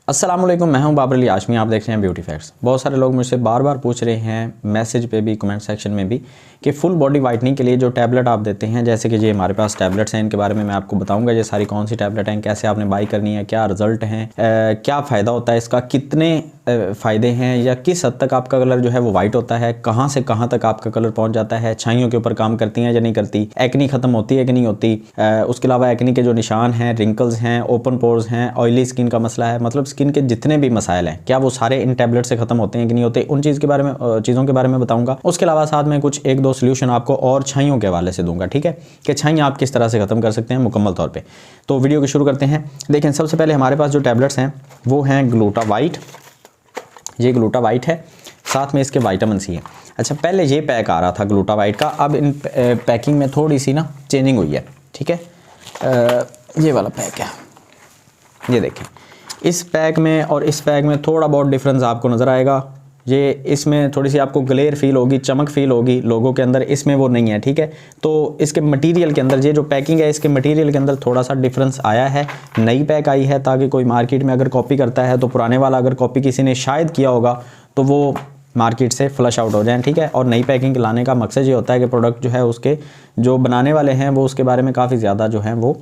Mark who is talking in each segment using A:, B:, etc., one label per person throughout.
A: अस्सलामुअलैकुम, मैं हूं बाबर अली आशमी। आप देख रहे हैं ब्यूटी फैक्ट्स। बहुत सारे लोग मुझसे बार बार पूछ रहे हैं, मैसेज पे भी, कमेंट सेक्शन में भी, कि फुल बॉडी वाइटनिंग के लिए जो टैबलेट आप देते हैं, जैसे कि ये हमारे पास टैबलेट्स हैं, इनके बारे में मैं आपको बताऊंगा ये सारी कौन सी टैबलेट हैं, कैसे आपने बाई करनी है, क्या रिजल्ट हैं, क्या फ़ायदा होता है इसका, कितने फ़ायदे हैं, या किस हद तक आपका कलर जो है वो वाइट होता है, कहाँ से कहाँ तक आपका कलर पहुँच जाता है, छाइयों के ऊपर काम करती हैं या नहीं करती, एक्नी ख़त्म होती है कि नहीं होती, उसके अलावा एक्नी के जो निशान हैं, रिंकल्स हैं, ओपन पोर्स हैं, ऑयली स्किन का मसला है, मतलब स्किन के जितने भी मसाइल हैं, क्या वो सारे इन टैबलेट से ख़त्म होते हैं कि नहीं होते, उन चीज़ों के बारे में बताऊंगा। उसके अलावा साथ में कुछ एक दो सोल्यूशन आपको और छाइयों के हवाले से दूंगा, ठीक है, कि छाइयाँ आप किस तरह से ख़त्म कर सकते हैं मुकम्मल तौर पे। तो वीडियो को शुरू करते हैं। देखें, सबसे पहले हमारे पास जो टैबलेट्स हैं वो हैं ग्लूटा वाइट। ये ग्लूटा वाइट है, साथ में इसके विटामिन सी है। अच्छा, पहले ये पैक आ रहा था ग्लूटा वाइट का, अब इन पैकिंग में थोड़ी सी ना चेंजिंग हुई है, ठीक है। ये वाला पैक है, ये देखें, इस पैक में और इस पैक में थोड़ा बहुत डिफरेंस आपको नज़र आएगा। ये इसमें थोड़ी सी आपको ग्लेयर फील होगी, चमक फील होगी लोगों के अंदर, इसमें वो नहीं है, ठीक है। तो इसके मटेरियल के अंदर, ये जो पैकिंग है, इसके मटेरियल के अंदर थोड़ा सा डिफरेंस आया है। नई पैक आई है ताकि कोई मार्केट में अगर कॉपी करता है तो पुराने वाला अगर कॉपी किसी ने शायद किया होगा तो वो मार्केट से फ्लश आउट हो जाए, ठीक है। और नई पैकिंग लाने का मकसद ये होता है कि प्रोडक्ट जो है उसके जो बनाने वाले हैं वो उसके बारे में काफ़ी ज़्यादा जो है वो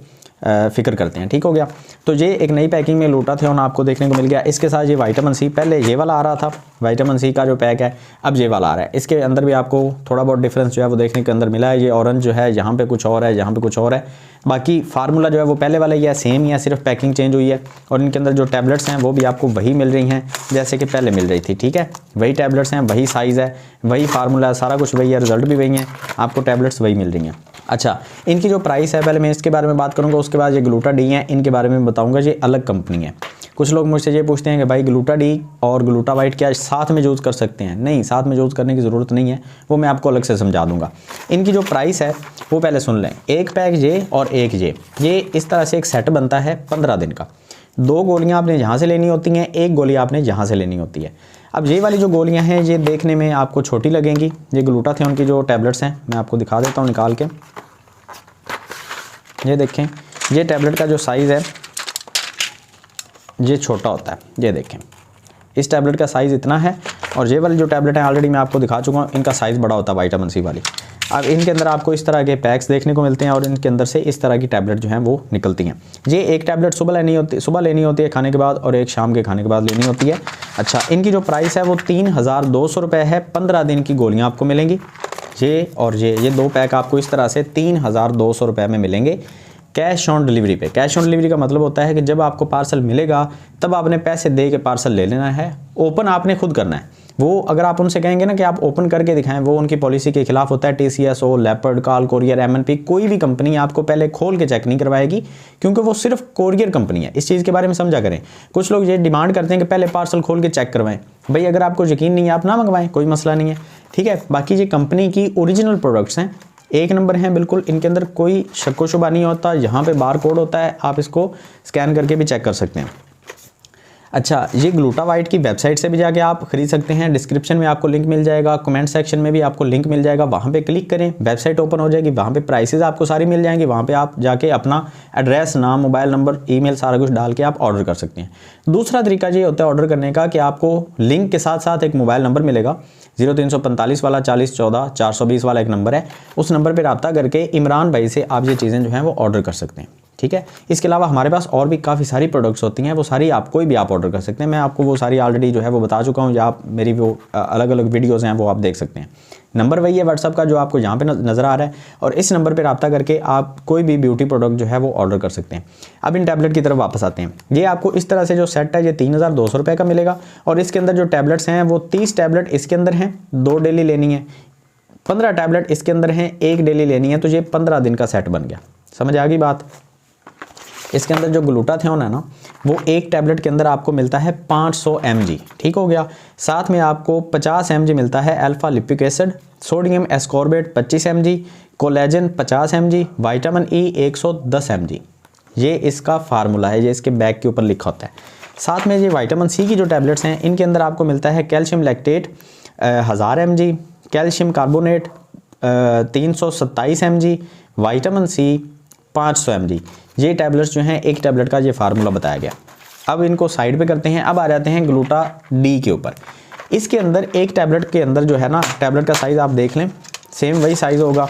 A: फ़िक्र करते हैं, ठीक हो गया। तो ये एक नई पैकिंग में ग्लूटाथियोन आपको देखने को मिल गया। इसके साथ ये विटामिन सी, पहले ये वाला आ रहा था विटामिन सी का जो पैक है, अब ये वाला आ रहा है। इसके अंदर भी आपको थोड़ा बहुत डिफरेंस जो है वो देखने के अंदर मिला है। ये ऑरेंज जो है यहाँ पे कुछ और है, यहाँ पे कुछ और है, बाकी फार्मूला जो है वो पहले वाला ही है, सेम ही है, सिर्फ पैकिंग चेंज हुई है। और इनके अंदर जो टैबलेट्स हैं वो भी आपको वही मिल रही हैं जैसे कि पहले मिल रही थी, ठीक है। वही टैबलेट्स हैं, वही साइज़ है, वही फार्मूला है, सारा कुछ वही है, रिजल्ट भी वही है, आपको टैबलेट्स वही मिल रही हैं। अच्छा, इनकी जो प्राइस है, पहले मैं इसके बारे में बात करूँगा, उसके बाद ये ग्लूटा डी है, इनके बारे में बताऊँगा। ये अलग कंपनी है। कुछ लोग मुझसे ये पूछते हैं कि भाई ग्लूटा डी और ग्लूटा वाइट क्या साथ में यूज़ कर सकते हैं? नहीं, साथ में यूज़ करने की ज़रूरत नहीं है, वो मैं आपको अलग से समझा दूंगा। इनकी जो प्राइस है वो पहले सुन लें। एक पैक ये और एक ये इस तरह से एक सेट बनता है 15 दिन का। 2 गोलियाँ आपने यहाँ से लेनी होती हैं, 1 गोली आपने यहाँ से लेनी होती है। अब ये वाली जो गोलियाँ हैं ये देखने में आपको छोटी लगेंगी। ये ग्लूटाथियोन की जो टैबलेट्स हैं मैं आपको दिखा देता हूँ निकाल के। ये देखें, ये टैबलेट का जो साइज़ है ये छोटा होता है, ये देखें, इस टैबलेट का साइज़ इतना है। और ये वाली जो टैबलेट है ऑलरेडी मैं आपको दिखा चुका हूँ, इनका साइज़ बड़ा होता है विटामिन सी वाली। अब इनके अंदर आपको इस तरह के पैक्स देखने को मिलते हैं और इनके अंदर से इस तरह की टैबलेट जो हैं वो निकलती हैं। ये एक टैबलेट सुबह लेनी होती है खाने के बाद, और एक शाम के खाने के बाद लेनी होती है। अच्छा, इनकी जो प्राइस है वो 3200 रुपये है। 15 दिन की गोलियाँ आपको मिलेंगी। ये और ये 2 पैक आपको इस तरह से 3200 रुपये में मिलेंगे कैश ऑन डिलीवरी पे। कैश ऑन डिलीवरी का मतलब होता है कि जब आपको पार्सल मिलेगा तब आपने पैसे दे के पार्सल ले लेना है, ओपन आपने खुद करना है। वो अगर आप उनसे कहेंगे ना कि आप ओपन करके दिखाएं, वो उनकी पॉलिसी के खिलाफ होता है। TCS हो, लेपर्ड, कॉल कोरियर, MNP, कोई भी कंपनी आपको पहले खोल के चेक नहीं करवाएगी, क्योंकि वो सिर्फ कोरियर कंपनी है। इस चीज़ के बारे में समझा करें। कुछ लोग ये डिमांड करते हैं कि पहले पार्सल खोल के चेक करवाएं। भाई अगर आपको यकीन नहीं है आप ना मंगवाएं, कोई मसला नहीं है, ठीक है। बाकी ये कंपनी की ओरिजिनल प्रोडक्ट्स हैं, एक नंबर हैं बिल्कुल, इनके अंदर कोई शक व शुबा नहीं होता। यहाँ पे बार कोड होता है, आप इसको स्कैन करके भी चेक कर सकते हैं। अच्छा, ये ग्लूटा वाइट की वेबसाइट से भी जाके आप खरीद सकते हैं। डिस्क्रिप्शन में आपको लिंक मिल जाएगा, कमेंट सेक्शन में भी आपको लिंक मिल जाएगा, वहाँ पे क्लिक करें, वेबसाइट ओपन हो जाएगी, वहाँ पे प्राइसेस आपको सारी मिल जाएंगी। वहाँ पे आप जाके अपना एड्रेस, नाम, मोबाइल नंबर, ईमेल सारा कुछ डाल के आप ऑर्डर कर सकते हैं। दूसरा तरीका ये होता है ऑर्डर करने का कि आपको लिंक के साथ साथ एक मोबाइल नंबर मिलेगा, 0345 वाला 4014 420 वाला एक नंबर है। उस नंबर पर रब्ता करके इमरान भाई से आप ये चीज़ें जो हैं वो ऑर्डर कर सकते हैं, ठीक है। इसके अलावा हमारे पास और भी काफ़ी सारी प्रोडक्ट्स होती हैं, वो सारी आप कोई भी आप ऑर्डर कर सकते हैं। मैं आपको वो सारी ऑलरेडी जो है वो बता चुका हूँ, या आप मेरी वो अलग अलग वीडियोज़ हैं वो आप देख सकते हैं। नंबर वही है व्हाट्सअप का जो आपको यहाँ पे नज़र आ रहा है, और इस नंबर पे रब्ता करके आप कोई भी ब्यूटी प्रोडक्ट जो है वो ऑर्डर कर सकते हैं। अब इन टैबलेट की तरफ वापस आते हैं। ये आपको इस तरह से जो सेट है ये 3200 रुपये का मिलेगा, और इसके अंदर जो टैबलेट्स हैं वो 30 टैबलेट इसके अंदर हैं, 2 डेली लेनी है। 15 टैबलेट इसके अंदर हैं, 1 डेली लेनी है। तो ये 15 दिन का सेट बन गया। समझ आ गई बात? इसके अंदर जो ग्लूटाथियोन है ना, वो एक टैबलेट के अंदर आपको मिलता है 500 mg, ठीक हो गया। साथ में आपको 50 mg मिलता है alpha lipoic acid, sodium ascorbate 25 mg, collagen 50 mg, vitamin E 110 mg। ये इसका फार्मूला है, ये इसके बैग के ऊपर लिखा होता है। साथ में ये विटामिन सी की जो टैबलेट्स हैं इनके अंदर आपको मिलता है calcium lactate 1000 mg, calcium carbonate 327 mg, vitamin C 500 mg। ये टैबलेट्स जो हैं, एक टैबलेट का ये फार्मूला बताया गया। अब इनको साइड पे करते हैं। अब आ जाते हैं ग्लूटा डी के ऊपर। इसके अंदर एक टैबलेट के अंदर जो है ना, टैबलेट का साइज़ आप देख लें, सेम वही साइज़ होगा,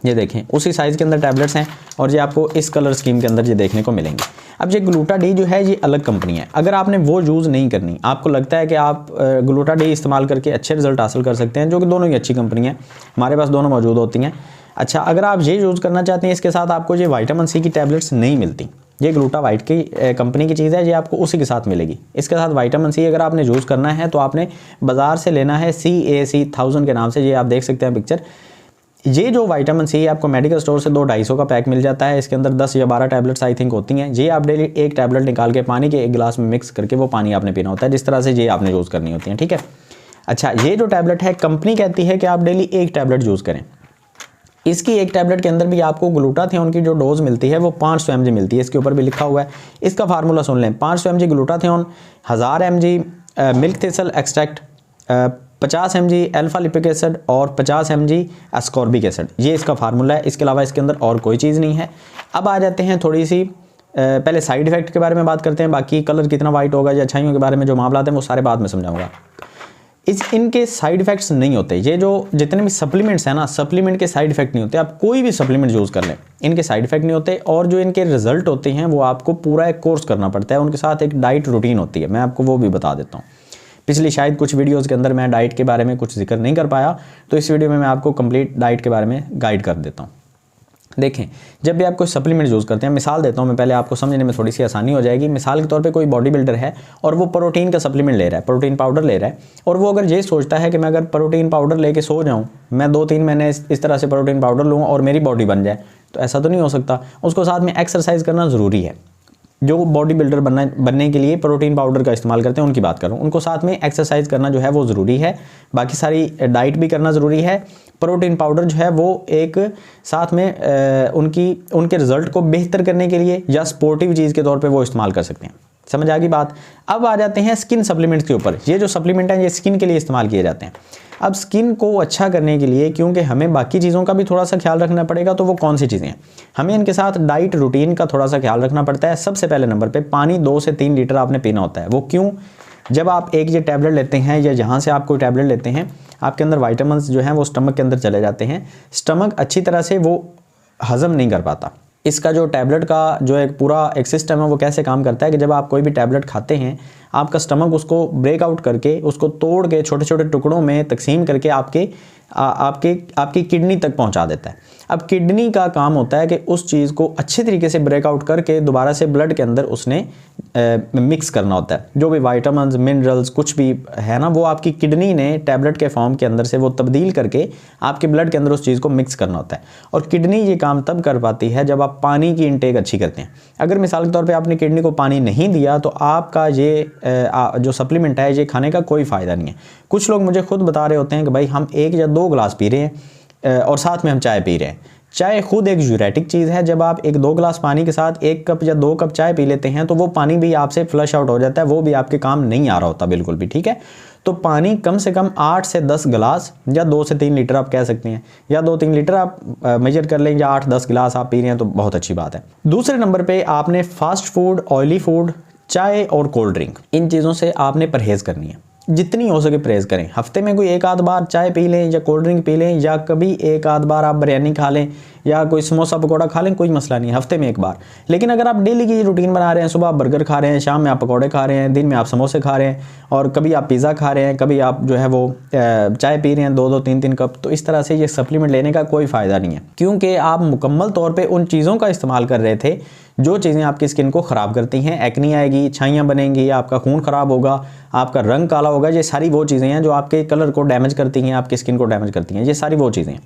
A: ये देखें उसी साइज़ के अंदर टैबलेट्स हैं और ये आपको इस कलर स्कीम के अंदर ये देखने को मिलेंगे। अब ये ग्लूटा डी जो है ये अलग कंपनी है। अगर आपने वो यूज़ नहीं करनी, आपको लगता है कि आप ग्लूटा डी इस्तेमाल करके अच्छे रिजल्ट हासिल कर सकते हैं, जो कि दोनों ही अच्छी कंपनी है, हमारे पास दोनों मौजूद होती हैं। अच्छा, अगर आप ये यूज़ करना चाहते हैं, इसके साथ आपको ये विटामिन सी की टैबलेट्स नहीं मिलती, ये ग्लूटा वाइट की कंपनी की चीज़ है, ये आपको उसी के साथ मिलेगी। इसके साथ विटामिन सी अगर आपने यूज़ करना है तो आपने बाज़ार से लेना है CAC 1000 के नाम से, ये आप देख सकते हैं पिक्चर। ये जो विटामिन सी आपको मेडिकल स्टोर से 200-250 का पैक मिल जाता है। इसके अंदर 10 या 12 टैबलेट्स आई थिंक होती हैं। ये आप डेली एक टैबलेट निकाल के पानी के एक गिलास में मिक्स करके वो पानी आपने पीना होता है, जिस तरह से ये आपने यूज़ करनी होती है, ठीक है। अच्छा, ये जो टैबलेट है कंपनी कहती है कि आप डेली एक टैबलेट यूज़ करें। इसकी एक टैबलेट के अंदर भी आपको ग्लूटाथियोन की जो डोज मिलती है वो 500 mg मिलती है, इसके ऊपर भी लिखा हुआ है। इसका फार्मूला सुन लें, 500 mg glutathione, 1000 mg milk thistle extract, 50 mg alpha lipoic acid और 50 mg एस्कॉर्बिक एसिड, ये इसका फार्मूला है। इसके अलावा इसके अंदर और कोई चीज़ नहीं है। अब आ जाते हैं थोड़ी सी पहले साइड इफेक्ट के बारे में बात करते हैं, बाकी कलर कितना वाइट होगा या अच्छाइयों के बारे में जो मामला हैं वो सारे बाद में समझाऊंगा। इनके साइड इफेक्ट्स नहीं होते। ये जो जितने भी सप्लीमेंट्स हैं ना, सप्लीमेंट के साइड इफेक्ट नहीं होते। आप कोई भी सप्लीमेंट यूज़ कर लें, इनके साइड इफेक्ट नहीं होते। और जो इनके रिजल्ट होते हैं वो आपको पूरा एक कोर्स करना पड़ता है, उनके साथ एक डाइट रूटीन होती है, मैं आपको वो भी बता देता हूँ। पिछली शायद कुछ वीडियोज़ के अंदर मैं डाइट के बारे में कुछ जिक्र नहीं कर पाया, तो इस वीडियो में मैं आपको कंप्लीट डाइट के बारे में गाइड कर देता हूँ। देखें, जब भी आप कोई सप्लीमेंट यूज़ करते हैं, मिसाल देता हूँ मैं, पहले आपको समझने में थोड़ी सी आसानी हो जाएगी। मिसाल के तौर पे कोई बॉडी बिल्डर है और वो प्रोटीन का सप्लीमेंट ले रहा है, प्रोटीन पाउडर ले रहा है, और वो अगर ये सोचता है कि मैं अगर प्रोटीन पाउडर लेके सो जाऊँ, मैं 2-3 महीने इस तरह से प्रोटीन पाउडर लूँ और मेरी बॉडी बन जाए, तो ऐसा तो नहीं हो सकता। उसको साथ में एक्सरसाइज करना ज़रूरी है। जो बॉडी बिल्डर बनने के लिए प्रोटीन पाउडर का इस्तेमाल करते हैं उनकी बात कर रहा हूँ, उनको साथ में एक्सरसाइज करना जो है वो ज़रूरी है। बाकी सारी डाइट भी करना ज़रूरी है। प्रोटीन पाउडर जो है वो एक साथ में उनके रिज़ल्ट को बेहतर करने के लिए या स्पोर्टिव चीज़ के तौर पे वो इस्तेमाल कर सकते हैं। समझ आ गई बात। अब आ जाते हैं स्किन सप्लीमेंट्स के ऊपर। ये जो सप्लीमेंट हैं ये स्किन के लिए इस्तेमाल किए जाते हैं। अब स्किन को अच्छा करने के लिए, क्योंकि हमें बाकी चीज़ों का भी थोड़ा सा ख्याल रखना पड़ेगा, तो वो कौन सी चीज़ें हैं, हमें इनके साथ डाइट रूटीन का थोड़ा सा ख्याल रखना पड़ता है। सबसे पहले नंबर पे पानी 2 से 3 लीटर आपने पीना होता है। वो क्यों? जब आप एक ये टैबलेट लेते हैं या जहाँ से आप कोई टैबलेट लेते हैं, आपके अंदर विटामिन जो हैं वो स्टमक के अंदर चले जाते हैं। स्टमक अच्छी तरह से वो हज़म नहीं कर पाता। इसका जो टैबलेट का जो एक पूरा एक सिस्टम है वो कैसे काम करता है कि जब आप कोई भी टैबलेट खाते हैं, आपका स्टमक उसको ब्रेकआउट करके, उसको तोड़ के छोटे छोटे टुकड़ों में तकसीम करके आपकी किडनी तक पहुंचा देता है। अब किडनी का काम होता है कि उस चीज़ को अच्छे तरीके से ब्रेकआउट करके दोबारा से ब्लड के अंदर उसने मिक्स करना होता है। जो भी विटामिन्स, मिनरल्स कुछ भी है ना, वो आपकी किडनी ने टैबलेट के फॉर्म के अंदर से वो तब्दील करके आपके ब्लड के अंदर उस चीज़ को मिक्स करना होता है। और किडनी ये काम तब कर पाती है जब आप पानी की इंटेक अच्छी करते हैं। अगर मिसाल के तौर पे आपने किडनी को पानी नहीं दिया तो आपका ये जो सप्लीमेंट है ये खाने का कोई फ़ायदा नहीं है। कुछ लोग मुझे खुद बता रहे होते हैं कि भाई हम 1 या 2 गिलास पी रहे हैं और साथ में हम चाय पी रहे हैं। चाय खुद एक यूरेटिक चीज़ है। जब आप 1-2 गिलास पानी के साथ 1 कप या 2 कप चाय पी लेते हैं तो वो पानी भी आपसे फ्लश आउट हो जाता है, वो भी आपके काम नहीं आ रहा होता बिल्कुल भी, ठीक है। तो पानी कम से कम 8 से 10 गिलास या 2 से 3 लीटर आप कह सकते हैं, या 2-3 लीटर आप मेजर कर लें, या 8-10 गिलास आप पी रहे हैं तो बहुत अच्छी बात है। दूसरे नंबर पे आपने फास्ट फूड, ऑयली फूड, चाय और कोल्ड ड्रिंक, इन चीज़ों से आपने परहेज़ करनी है। जितनी हो सके परहेज़ करें। हफ्ते में कोई 1-आध बार चाय पी लें या कोल्ड ड्रिंक पी लें, या कभी 1-आध बार आप बिरयानी खा लें या कोई समोसा पकौड़ा खा लें, कोई मसला नहीं है, हफ्ते में 1 बार। लेकिन अगर आप डेली की रूटीन बना रहे हैं, सुबह आप बर्गर खा रहे हैं, शाम में आप पकौड़े खा रहे हैं, दिन में आप समोसे खा रहे हैं, और कभी आप पिज़्ज़ा खा रहे हैं, कभी आप जो है वो चाय पी रहे हैं 2-2, 3-3 कप, तो इस तरह से ये सप्लीमेंट लेने का कोई फ़ायदा नहीं है, क्योंकि आप मुकम्मल तौर पर उन चीज़ों का इस्तेमाल कर रहे थे जो चीज़ें आपकी स्किन को ख़राब करती हैं। एक्नी आएगी, छाइयाँ बनेंगी, आपका खून ख़राब होगा, आपका रंग काला होगा। ये सारी वो चीज़ें हैं जो आपके कलर को डैमेज करती हैं, आपकी स्किन को डैमेज करती हैं। ये सारी वो चीज़ें हैं।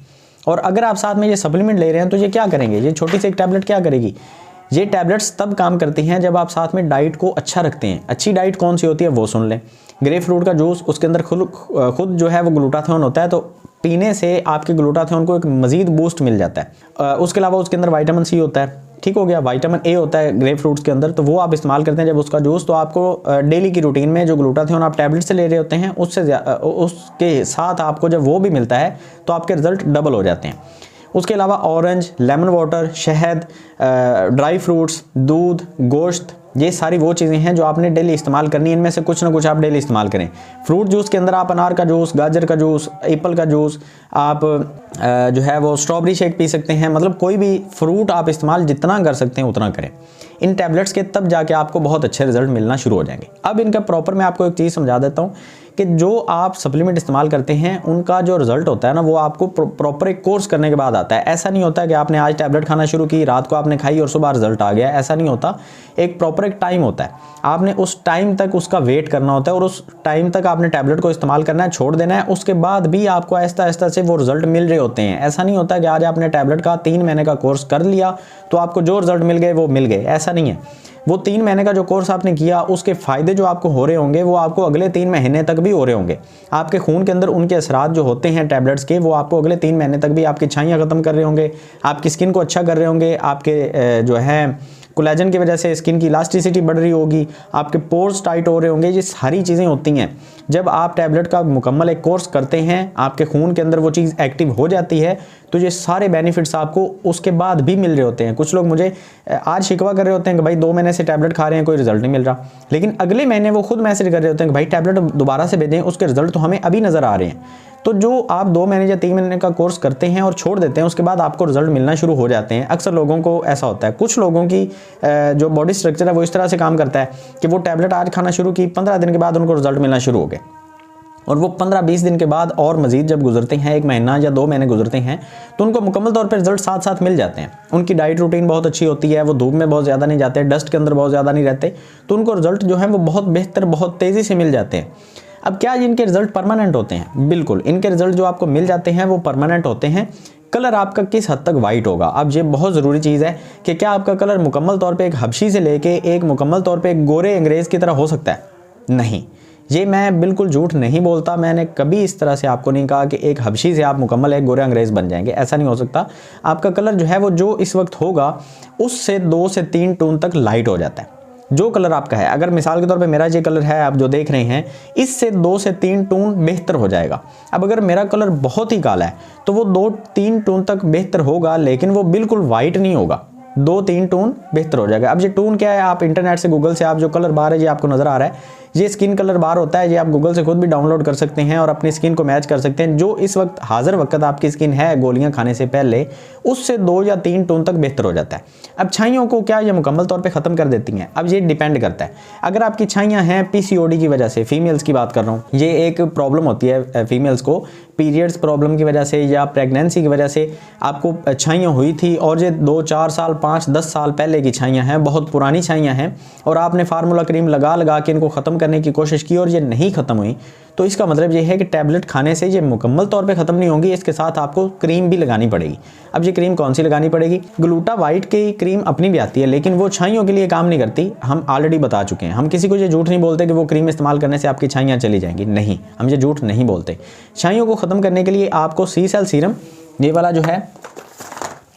A: और अगर आप साथ में ये सप्लीमेंट ले रहे हैं तो ये क्या करेंगे, ये छोटी सी एक टैबलेट क्या करेगी? ये टैबलेट्स तब काम करती हैं जब आप साथ में डाइट को अच्छा रखते हैं। अच्छी डाइट कौन सी होती है वो सुन लें। ग्रेप फ्रूट का जूस, उसके अंदर खुद जो है वो ग्लूटाथियोन होता है, तो पीने से आपके ग्लूटाथियोन को एक मज़ीद बूस्ट मिल जाता है। उसके अलावा उसके अंदर विटामिन सी होता है, ठीक हो गया। विटामिन ए होता है ग्रेप फ्रूट्स के अंदर, तो वो आप इस्तेमाल करते हैं जब उसका जूस, तो आपको डेली की रूटीन में जो ग्लूटाथियोन आप टैबलेट से ले रहे होते हैं उसके साथ आपको जब वो भी मिलता है तो आपके रिजल्ट डबल हो जाते हैं। उसके अलावा ऑरेंज, लेमन वाटर, शहद, ड्राई फ्रूट्स, दूध, गोश्त, ये सारी वो चीज़ें हैं जो आपने डेली इस्तेमाल करनी है। इनमें से कुछ ना कुछ आप डेली इस्तेमाल करें। फ्रूट जूस के अंदर आप अनार का जूस, गाजर का जूस, एप्पल का जूस, आप जो है वो स्ट्रॉबेरी शेक पी सकते हैं। मतलब कोई भी फ्रूट आप इस्तेमाल जितना कर सकते हैं उतना करें इन टैबलेट्स के, तब जाके आपको बहुत अच्छे रिजल्ट मिलना शुरू हो जाएंगे। अब इनका प्रॉपर मैं आपको एक चीज़ समझा देता हूँ कि जो आप सप्लीमेंट इस्तेमाल करते हैं उनका जो रिजल्ट होता है ना, वो आपको प्रॉपर एक कोर्स करने के बाद आता है। ऐसा नहीं होता कि आपने आज टैबलेट खाना शुरू की, रात को आपने खाई और सुबह रिजल्ट आ गया, ऐसा नहीं होता। एक प्रॉपर एक टाइम होता है, आपने उस टाइम तक उसका वेट करना होता है और उस टाइम तक आपने टैबलेट को इस्तेमाल करना है, छोड़ देना है। उसके बाद भी आपको आहिस्ता आहिस्ता से वो रिजल्ट मिल रहे होते हैं। ऐसा नहीं होता कि आज आपने टैबलेट का 3 महीने का कोर्स कर लिया तो आपको जो रिजल्ट मिल गए वो मिल गए, ऐसा नहीं है। वो 3 महीने का जो कोर्स आपने किया उसके फ़ायदे जो आपको हो रहे होंगे वो आपको अगले 3 महीने तक भी हो रहे होंगे। आपके खून के अंदर उनके असरात जो होते हैं टैबलेट्स के, वो आपको अगले 3 महीने तक भी आपकी छाइयाँ ख़त्म कर रहे होंगे, आपकी स्किन को अच्छा कर रहे होंगे, आपके जो है कोलेजन की वजह से स्किन की इलास्टिसिटी बढ़ रही होगी, आपके पोर्स टाइट हो रहे होंगे। ये सारी चीज़ें होती हैं जब आप टैबलेट का मुकम्मल एक कोर्स करते हैं, आपके खून के अंदर वो चीज़ एक्टिव हो जाती है, तो ये सारे बेनिफिट्स आपको उसके बाद भी मिल रहे होते हैं। कुछ लोग मुझे आज शिकवा कर रहे होते हैं कि भाई 2 महीने से टैबलेट खा रहे हैं, कोई रिजल्ट नहीं मिल रहा, लेकिन अगले महीने वो खुद मैसेज कर रहे होते हैं कि भाई टैबलेट दोबारा से भेजें, उसके रिजल्ट तो हमें अभी नज़र आ रहे हैं। तो जो आप 2 महीने या 3 महीने का कोर्स करते हैं और छोड़ देते हैं, उसके बाद आपको रिजल्ट मिलना शुरू हो जाते हैं। अक्सर लोगों को ऐसा होता है। कुछ लोगों की जो बॉडी स्ट्रक्चर है वो इस तरह से काम करता है कि वो टैबलेट आज खाना शुरू की, 15 दिन के बाद उनको रिजल्ट मिलना शुरू हो गए, और वो 15-20 दिन के बाद और मज़ीद जब गुजरते हैं, 1 महीना या 2 महीने गुजरते हैं, तो उनको मुकम्मल तौर पे रिजल्ट साथ साथ मिल जाते हैं। उनकी डाइट रूटीन बहुत अच्छी होती है, वो धूप में बहुत ज़्यादा नहीं जाते, डस्ट के अंदर बहुत ज़्यादा नहीं रहते, तो उनको रिजल्ट जो है वो बहुत बेहतर, बहुत तेज़ी से मिल जाते हैं। अब क्या इनके रिजल्ट परमानेंट होते हैं? बिल्कुल, इनके रिजल्ट जो आपको मिल जाते हैं वो परमानेंट होते हैं। कलर आपका किस हद तक वाइट होगा, अब ये बहुत ज़रूरी चीज़ है कि क्या आपका कलर मुकम्मल तौर पे एक हबशी से लेके एक मुकम्मल तौर पे एक गोरे अंग्रेज़ की तरह हो सकता है? नहीं, ये मैं बिल्कुल झूठ नहीं बोलता। मैंने कभी इस तरह से आपको नहीं कहा कि एक हबशी से आप मुकम्मल एक गोरे अंग्रेज़ बन जाएंगे, ऐसा नहीं हो सकता। आपका कलर जो है वो जो इस वक्त होगा उससे 2 से 3 टोन तक लाइट हो जाता है। जो कलर आपका है, अगर मिसाल के तौर पे मेरा ये कलर है आप जो देख रहे हैं, इससे 2 से 3 टोन बेहतर हो जाएगा। अब अगर मेरा कलर बहुत ही काला है तो वो 2-3 टोन तक बेहतर होगा, लेकिन वो बिल्कुल वाइट नहीं होगा, 2-3 टोन बेहतर हो जाएगा। अब ये टोन क्या है, आप इंटरनेट से गूगल से आप जो कलर बार है ये आपको नज़र आ रहा है, ये स्किन कलर बार होता है, ये आप गूगल से खुद भी डाउनलोड कर सकते हैं और अपनी स्किन को मैच कर सकते हैं। जो इस वक्त हाजिर वक्त आपकी स्किन है गोलियां खाने से पहले, उससे 2 या 3 टोन तक बेहतर हो जाता है। अब छाइयों को क्या ये मुकम्मल तौर पे ख़त्म कर देती हैं? अब ये डिपेंड करता है। अगर आपकी छाइयाँ हैं PCOD की वजह से, फीमेल्स की बात कर रहा हूँ, ये एक प्रॉब्लम होती है फीमेल्स को, पीरियड्स प्रॉब्लम की वजह से या प्रेगनेंसी की वजह से आपको छाइयाँ हुई थी और ये 2-4 साल 5-10 साल पहले की छाइयाँ हैं, बहुत पुरानी छाइयाँ हैं, और आपने फार्मूला क्रीम लगा के इनको ख़त्म करने की कोशिश की और ये नहीं ख़त्म हुई, तो इसका मतलब ये है कि टैबलेट खाने से ये मुकम्मल तौर पे ख़त्म नहीं होंगी, इसके साथ आपको क्रीम भी लगानी पड़ेगी। अब ये क्रीम कौन सी लगानी पड़ेगी? ग्लूटावाइट की क्रीम अपनी भी आती है, लेकिन वो छाइयों के लिए काम नहीं करती, हम ऑलरेडी बता चुके हैं। हम किसी को ये झूठ नहीं बोलते कि वो क्रीम इस्तेमाल करने से आपकी छाइयाँ चली जाएंगी, नहीं, हम ये झूठ नहीं बोलते। छाइयों को ख़त्म करने के लिए आपको सी सेल सीरम, ये वाला जो है,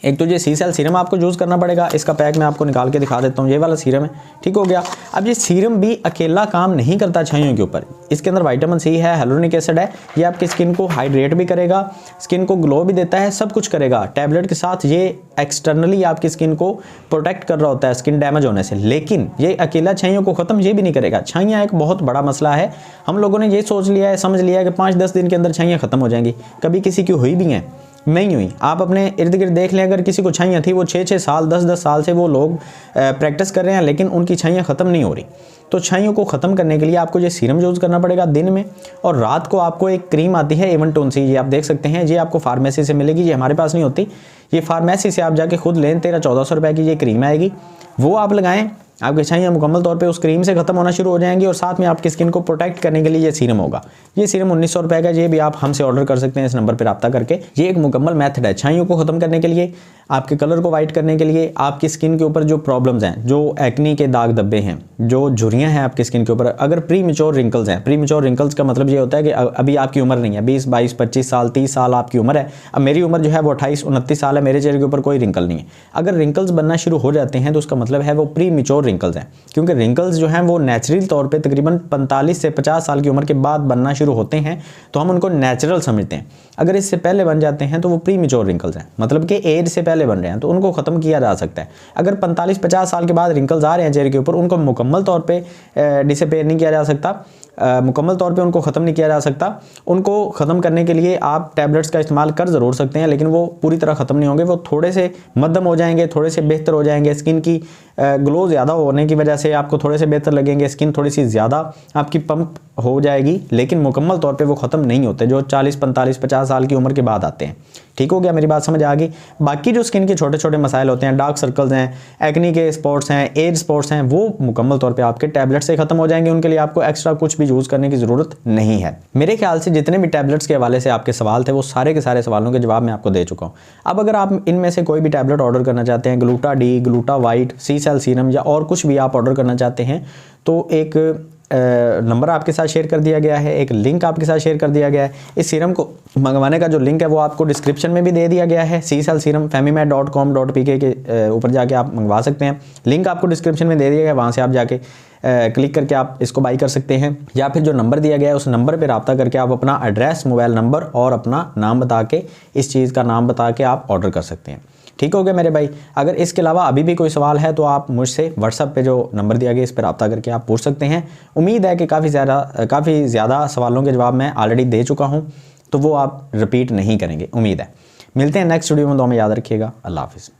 A: एक तो ये सी सेल सीरम आपको यूज़ करना पड़ेगा। इसका पैक मैं आपको निकाल के दिखा देता हूँ, ये वाला सीरम है, ठीक हो गया। अब ये सीरम भी अकेला काम नहीं करता छाइयों के ऊपर, इसके अंदर विटामिन सी है, hyaluronic एसिड है, ये आपकी स्किन को हाइड्रेट भी करेगा, स्किन को ग्लो भी देता है, सब कुछ करेगा। टैबलेट के साथ ये एक्सटर्नली आपकी स्किन को प्रोटेक्ट कर रहा होता है स्किन डैमेज होने से, लेकिन ये अकेला छाइयों को ख़त्म ये भी नहीं करेगा। छाइयाँ एक बहुत बड़ा मसला है, हम लोगों ने ये सोच लिया है, समझ लिया है कि 5-10 दिन के अंदर छाइयाँ ख़त्म हो जाएंगी, कभी किसी की हुई भी हैं, नहीं हुई। आप अपने इर्द गिर्द देख लें, अगर किसी को छाइयाँ थी, वो 6-6 साल 10-10 साल से वो लोग प्रैक्टिस कर रहे हैं, लेकिन उनकी छाइयाँ ख़त्म नहीं हो रही। तो छाइयों को ख़त्म करने के लिए आपको ये सीरम यूज़ करना पड़ेगा दिन में, और रात को आपको एक क्रीम आती है एवन टोन सी, ये आप देख सकते हैं, ये आपको फार्मेसी से मिलेगी, ये हमारे पास नहीं होती, ये फार्मेसी से आप जाके खुद लें, 1300-1400 रुपये की ये क्रीम आएगी, वो आप लगाएं, आपकी छाइयाँ मुकम्मल तौर पे उस क्रीम से ख़त्म होना शुरू हो जाएंगी, और साथ में आपकी स्किन को प्रोटेक्ट करने के लिए ये सीरम होगा। ये सीरम 1900 रुपये का, ये भी आप हमसे ऑर्डर कर सकते हैं इस नंबर पर रब्ता करके। ये एक मुकम्मल मेथड है छाइयों को ख़त्म करने के लिए, आपके कलर को वाइट करने के लिए, आपकी स्किन के ऊपर जो प्रॉब्लम्स हैं, जो एक्नी के दाग धब्बे हैं, जो झुर्रियाँ हैं आपकी स्किन के ऊपर, अगर प्री मेच्योर रिंकल्स हैं, प्री मेच्योर रिंकल्स का मतलब ये होता है कि अभी आपकी उम्र नहीं है, 20, 22, 25 साल, 30 साल आपकी उम्र है। अब मेरी उम्र जो है वो 28-29 साल है, मेरे चेहरे के ऊपर कोई रिंकल नहीं है। अगर रिंकल्स बनना शुरू हो जाते हैं तो उसका मतलब है वो प्री मेच्योर रिंकल्स हैं, क्योंकि रिंकल्स जो हैं वो नेचुरल तौर पे तकरीबन 45 से 50 साल की उम्र के बाद बनना शुरू होते हैं, तो हम उनको नेचुरल समझते हैं। अगर इससे पहले बन जाते हैं तो वो प्री मेच्योर रिंकल्स हैं, मतलब कि एज से पहले बन रहे हैं, तो उनको ख़त्म किया जा सकता है। अगर 45-50 साल के बाद रिंकल्स आ रहे हैं चेहरे के ऊपर, उनको मुकम्मल तौर पर डिसअपेयर नहीं किया जा सकता, मुकम्मल तौर पे उनको ख़त्म नहीं किया जा सकता। उनको ख़त्म करने के लिए आप टैबलेट्स का इस्तेमाल कर ज़रूर सकते हैं, लेकिन वो पूरी तरह ख़त्म नहीं होंगे, वो थोड़े से मध्यम हो जाएंगे, थोड़े से बेहतर हो जाएंगे। स्किन की ग्लो ज़्यादा होने की वजह से आपको थोड़े से बेहतर लगेंगे, स्किन थोड़ी सी ज़्यादा आपकी पंप हो जाएगी, लेकिन मुकम्मल तौर पे वो ख़त्म नहीं होते जो 40, 45, 50 साल की उम्र के बाद आते हैं। ठीक हो गया, मेरी बात समझ आ गई। बाकी जो स्किन के छोटे छोटे मसाइल होते हैं, डार्क सर्कल्स हैं, एक्नी के स्पॉट्स हैं, एज स्पॉट्स हैं, वो मुकम्मल तौर पे आपके टैबलेट से ख़त्म हो जाएंगे। उनके लिए आपको एक्स्ट्रा कुछ भी यूज़ करने की ज़रूरत नहीं है। मेरे ख्याल से जितने भी टैबलेट्स के हवाले से आपके सवाल थे, वो सारे के सारे सवालों के जवाब मैं आपको दे चुका हूँ। अब अगर आप इनमें से कोई भी टैबलेट ऑर्डर करना चाहते हैं, ग्लूटा डी, ग्लूटा वाइट, सी सेल सीरम या और कुछ भी आप ऑर्डर करना चाहते हैं, तो एक नंबर आपके साथ शेयर कर दिया गया है, एक लिंक आपके साथ शेयर कर दिया गया है। इस सीरम को मंगवाने का जो लिंक है वो आपको डिस्क्रिप्शन में भी दे दिया गया है। सी सेल सीरम femimed.com.pk के ऊपर जाके आप मंगवा सकते हैं। लिंक आपको डिस्क्रिप्शन में दे दिया गया, वहाँ से आप जाके क्लिक करके आप इसको बाई कर सकते हैं, या फिर जो नंबर दिया गया है उस नंबर पर रब्ता करके आप अपना एड्रेस, मोबाइल नंबर और अपना नाम बता के, इस चीज़ का नाम बता के आप ऑर्डर कर सकते हैं। ठीक हो गया मेरे भाई। अगर इसके अलावा अभी भी कोई सवाल है तो आप मुझसे व्हाट्सएप पे जो नंबर दिया गया इस पर रब्ता करके आप पूछ सकते हैं। उम्मीद है कि काफ़ी ज़्यादा सवालों के जवाब मैं ऑलरेडी दे चुका हूँ, तो वो आप रिपीट नहीं करेंगे, उम्मीद है। मिलते हैं नेक्स्ट वीडियो में, तो हमें याद रखिएगा। अल्लाह हाफिज़।